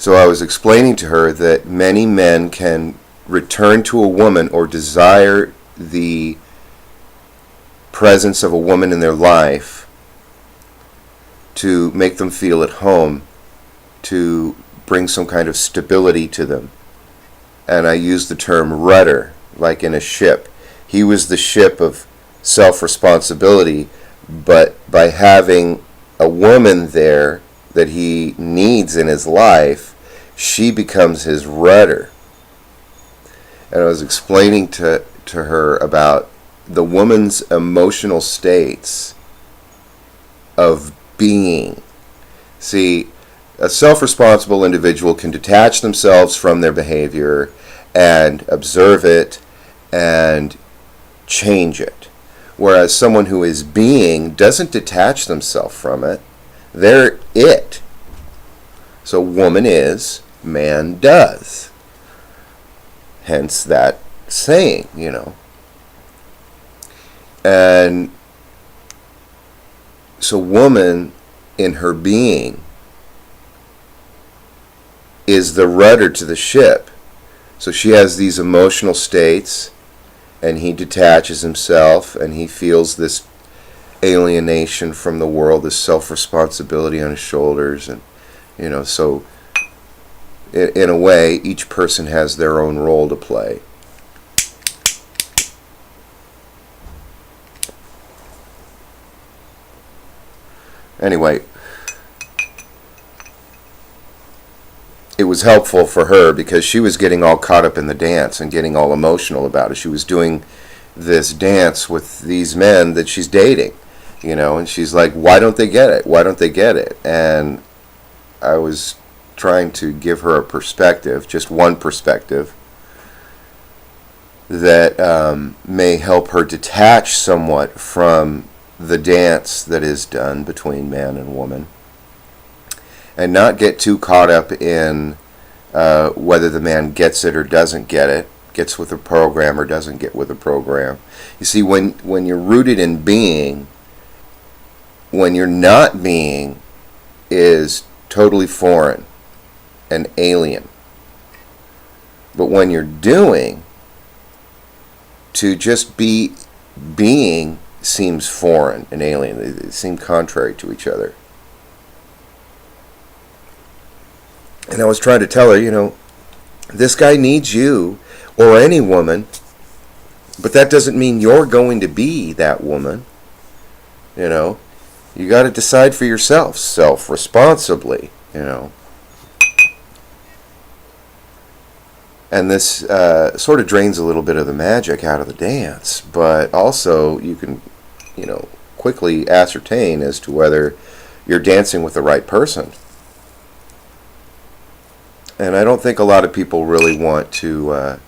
So I was explaining to her that many men can return to a woman or desire the presence of a woman in their life to make them feel at home, to bring some kind of stability to them. And I use the term rudder, like in a ship. He was the ship of self-responsibility, but by having a woman there that he needs in his life, she becomes his rudder. And I was explaining to her about the woman's emotional states of being. See, a self-responsible individual can detach themselves from their behavior and observe it and change it. Whereas someone who is being doesn't detach themselves from it. They're it. So woman is, man does. Hence that saying, And so woman in her being is the rudder to the ship. So she has these emotional states, and he detaches himself, and he feels this alienation from the world, this self-responsibility on his shoulders, and so in a way each person has their own role to play. Anyway, it was helpful for her because she was getting all caught up in the dance and getting all emotional about it. She was doing this dance with these men that she's dating, and she's like, why don't they get it? Why don't they get it? And I was trying to give her a perspective, just one perspective, that may help her detach somewhat from the dance that is done between man and woman, and not get too caught up in whether the man gets it or doesn't get it, gets with the program or doesn't get with the program. You see, when you're rooted in being, when you're not being is totally foreign and alien. But when you're doing, to just be being seems foreign and alien. They seem contrary to each other. And I was trying to tell her, this guy needs you or any woman, but that doesn't mean you're going to be that woman. You got to decide for yourself, self-responsibly, And this sort of drains a little bit of the magic out of the dance, but also you can, quickly ascertain as to whether you're dancing with the right person. And I don't think a lot of people really want to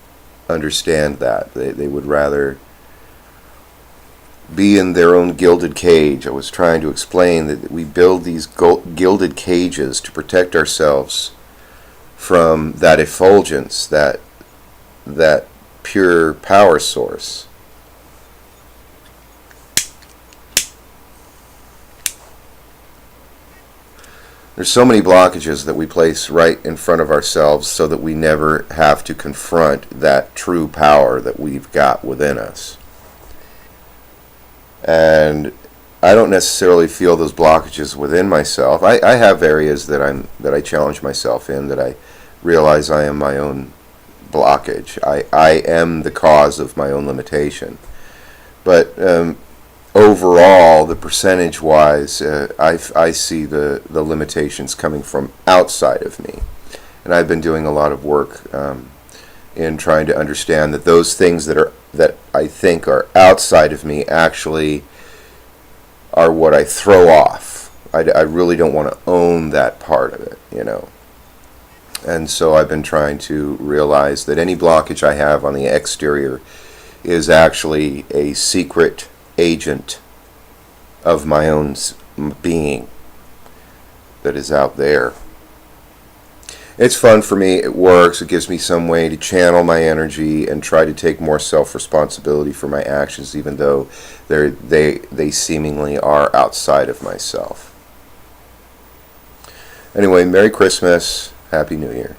understand that. They would rather be in their own gilded cage. I was trying to explain that we build these gilded cages to protect ourselves from that effulgence, that pure power source. There's so many blockages that we place right in front of ourselves so that we never have to confront that true power that we've got within us. And I don't necessarily feel those blockages within myself. I have areas that I challenge myself in, that I realize I am my own blockage. I am the cause of my own limitation. But overall, the percentage-wise, I see the limitations coming from outside of me. And I've been doing a lot of work in trying to understand that those things that I think are outside of me actually are what I throw off. I really don't want to own that part of it, And so I've been trying to realize that any blockage I have on the exterior is actually a secret agent of my own being that is out there. It's fun for me. It works. It gives me some way to channel my energy and try to take more self-responsibility for my actions, even though they seemingly are outside of myself. Anyway, Merry Christmas. Happy New Year.